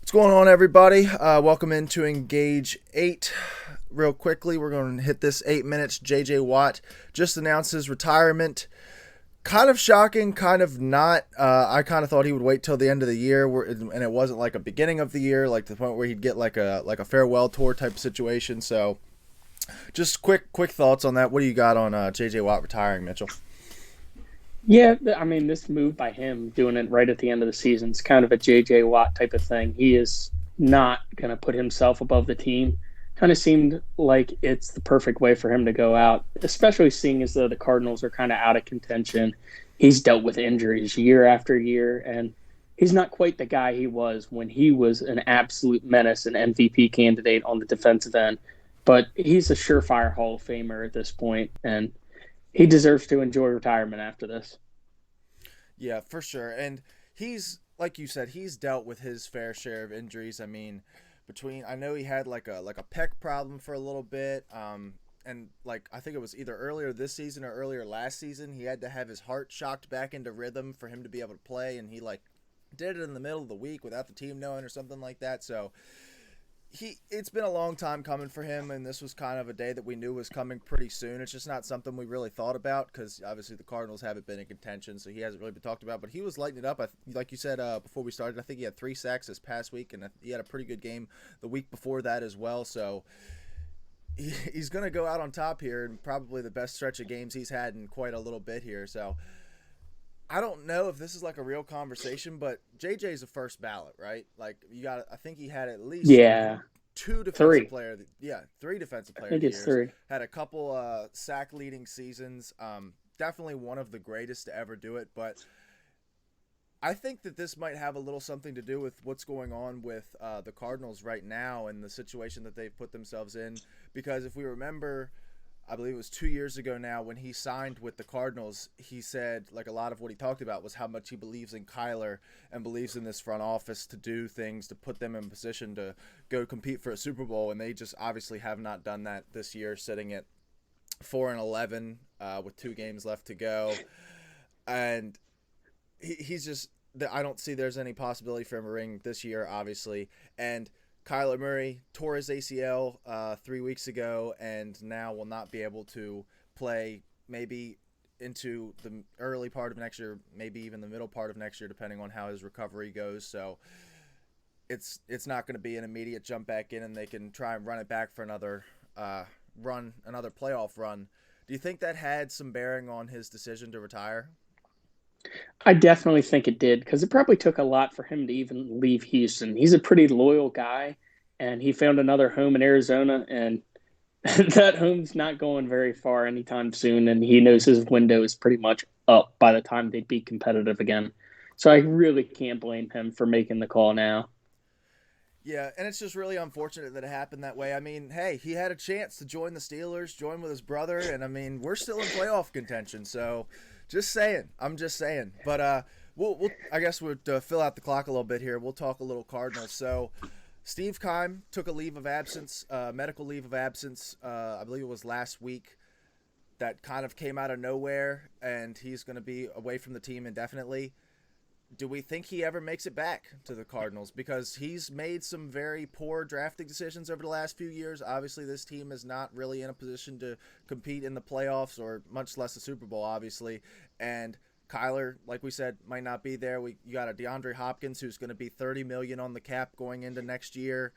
What's going on, everybody? Welcome into Engage 8. Real quickly, we're going to hit this 8 minutes. JJ Watt just announced his retirement. Kind of shocking, kind of not. I kind of thought he would wait till the end of the year, and it wasn't like a beginning of the year, like the point where he'd get like a farewell tour type of situation. So, just quick thoughts on that. What do you got on JJ Watt retiring, Mitchell? Yeah, I mean, this move by him doing it right at the end of the season is kind of a J.J. Watt type of thing. He is not going to put himself above the team. Kind of seemed like it's the perfect way for him to go out, especially seeing as though the Cardinals are kind of out of contention. He's dealt with injuries year after year, and he's not quite the guy he was when he was an absolute menace, an MVP candidate on the defensive end. But he's a surefire Hall of Famer at this point, and he deserves to enjoy retirement after this. Yeah, for sure. And he's like you said, he's dealt with his fair share of injuries. I mean, between I know he had like a pec problem for a little bit. And like I think it was either earlier this season or earlier last season, he had to have his heart shocked back into rhythm for him to be able to play, and he like did it in the middle of the week without the team knowing or something like that. So it's been a long time coming for him, and this was kind of a day that we knew was coming pretty soon. It's just not something we really thought about because obviously the Cardinals haven't been in contention, so he hasn't really been talked about. But he was lighting it up. Like you said before we started, I think he had 3 sacks this past week, and he had a pretty good game the week before that as well. So he's going to go out on top here, and probably the best stretch of games he's had in quite a little bit here. So I don't know if this is like a real conversation, but JJ's a first ballot, right? Like you got, I think he had at least Yeah, two defensive three. player, yeah, three defensive I player of think the it's years. three. Had a couple sack leading seasons. Definitely one of the greatest to ever do it. But I think that this might have a little something to do with what's going on with the Cardinals right now and the situation that they've put themselves in. Because if we remember, I believe it was 2 years ago now when he signed with the Cardinals, he said like a lot of what he talked about was how much he believes in Kyler and believes in this front office to do things to put them in position to go compete for a Super Bowl, and they just obviously have not done that this year, sitting at 4-11 with 2 games left to go, and he's just I don't see there's any possibility for him to ring this year, obviously, and Kyler Murray tore his ACL 3 weeks ago and now will not be able to play maybe into the early part of next year, maybe even the middle part of next year, depending on how his recovery goes. So it's not going to be an immediate jump back in, and they can try and run it back for another another playoff run. Do you think that had some bearing on his decision to retire? I definitely think it did because it probably took a lot for him to even leave Houston. He's a pretty loyal guy, and he found another home in Arizona, and that home's not going very far anytime soon. And he knows his window is pretty much up by the time they'd be competitive again. So I really can't blame him for making the call now. Yeah, and it's just really unfortunate that it happened that way. I mean, hey, he had a chance to join the Steelers, join with his brother, and I mean, we're still in playoff contention. So, just saying, I'm just saying. But we'll I guess we'll fill out the clock a little bit here. We'll talk a little Cardinals. So, Steve Keim took a leave of absence, medical leave of absence. I believe it was last week. That kind of came out of nowhere, and he's going to be away from the team indefinitely. Do we think he ever makes it back to the Cardinals? Because he's made some very poor drafting decisions over the last few years. Obviously, this team is not really in a position to compete in the playoffs or much less the Super Bowl, obviously. And Kyler, like we said, might not be there. You got a DeAndre Hopkins who's going to be $30 million on the cap going into next year.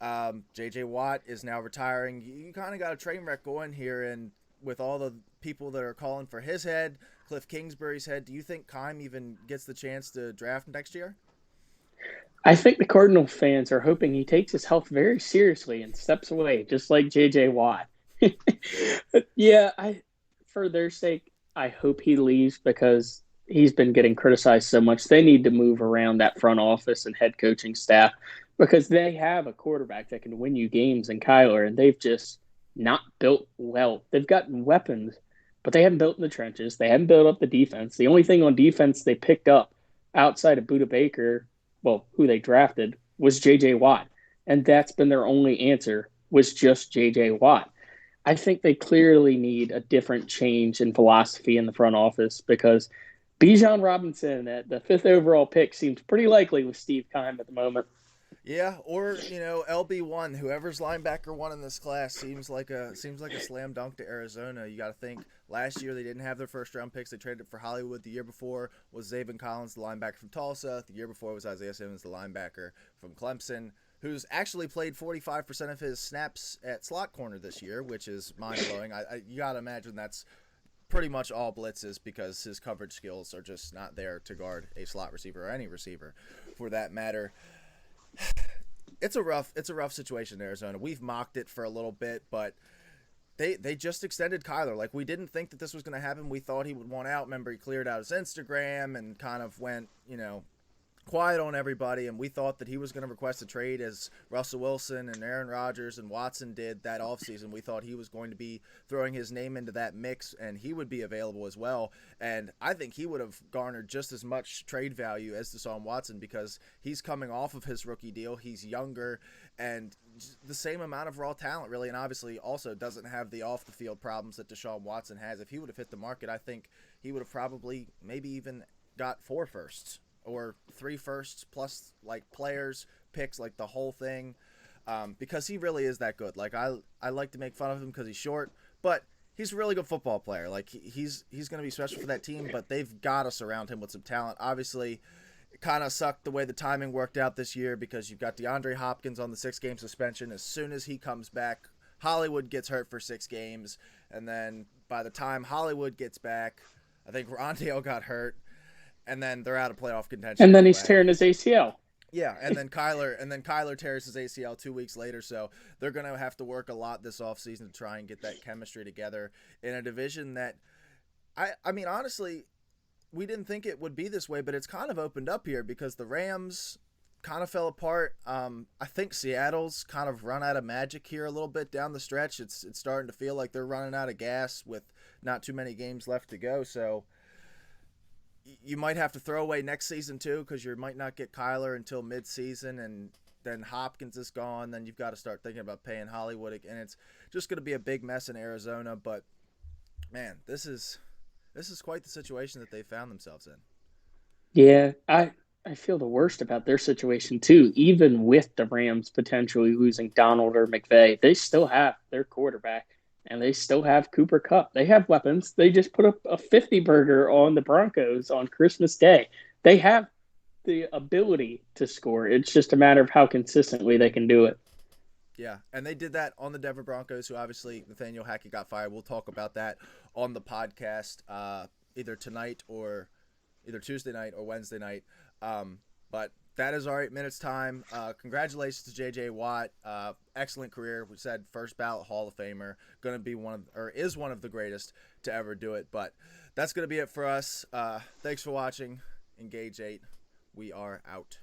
JJ Watt is now retiring. You kind of got a train wreck going here, and with all the people that are calling for his head, Cliff Kingsbury's head, do you think Keim even gets the chance to draft next year? I think the Cardinal fans are hoping he takes his health very seriously and steps away, just like J.J. Watt. Yeah, I for their sake, I hope he leaves because he's been getting criticized so much. They need to move around that front office and head coaching staff because they have a quarterback that can win you games in Kyler, and they've just not built well. They've gotten weapons, but they haven't built in the trenches. They haven't built up the defense. The only thing on defense they picked up outside of Buda Baker, well, who they drafted, was J.J. Watt. And that's been their only answer was just J.J. Watt. I think they clearly need a different change in philosophy in the front office because Bijan Robinson at the fifth overall pick seems pretty likely with Steve Keim at the moment. Yeah, or LB1, whoever's linebacker one in this class seems like a slam dunk to Arizona. You got to think last year they didn't have their first round picks. They traded it for Hollywood. The year before was Zaven Collins, the linebacker from Tulsa. The year before was Isaiah Simmons, the linebacker from Clemson, who's actually played 45% of his snaps at slot corner this year, which is mind blowing. You got to imagine that's pretty much all blitzes because his coverage skills are just not there to guard a slot receiver or any receiver, for that matter. It's a rough situation in Arizona. We've mocked it for a little bit, but they just extended Kyler. Like, we didn't think that this was going to happen. We thought he would want out. Remember, he cleared out his Instagram and kind of went, quiet on everybody, and we thought that he was going to request a trade as Russell Wilson and Aaron Rodgers and Watson did that offseason. We thought he was going to be throwing his name into that mix, and he would be available as well. And I think he would have garnered just as much trade value as Deshaun Watson because he's coming off of his rookie deal. He's younger and the same amount of raw talent, really, and obviously also doesn't have the off-the-field problems that Deshaun Watson has. If he would have hit the market, I think he would have probably maybe even got 4 firsts or 3 firsts plus like players, picks, like the whole thing, because he really is that good. Like I like to make fun of him because he's short, but he's a really good football player. Like he's going to be special for that team, but they've got to surround him with some talent. Obviously, it kind of sucked the way the timing worked out this year because you've got DeAndre Hopkins on the 6-game suspension. As soon as he comes back, Hollywood gets hurt for 6 games, and then by the time Hollywood gets back, I think Rondale got hurt, and then they're out of playoff contention. And then anyway. he's tearing his ACL. Yeah, and then Kyler tears his ACL 2 weeks later, so they're going to have to work a lot this offseason to try and get that chemistry together in a division that I mean, honestly, we didn't think it would be this way, but it's kind of opened up here because the Rams kind of fell apart. I think Seattle's kind of run out of magic here a little bit down the stretch. It's starting to feel like they're running out of gas with not too many games left to go, so you might have to throw away next season too because you might not get Kyler until mid-season, and then Hopkins is gone. Then you've got to start thinking about paying Hollywood again. It's just going to be a big mess in Arizona. But man, this is quite the situation that they found themselves in. Yeah, I feel the worst about their situation too. Even with the Rams potentially losing Donald or McVay, they still have their quarterback and they still have Cooper Kupp. They have weapons. They just put up a 50 burger on the Broncos on Christmas Day. They have the ability to score. It's just a matter of how consistently they can do it. Yeah, and they did that on the Denver Broncos, who obviously Nathaniel Hackett got fired. We'll talk about that on the podcast either tonight or either Tuesday night or Wednesday night. But that is our 8 minutes time. Congratulations to J.J. Watt. Excellent career. We said first ballot Hall of Famer. Going to be is one of the greatest to ever do it. But that's going to be it for us. Thanks for watching. Engage 8. We are out.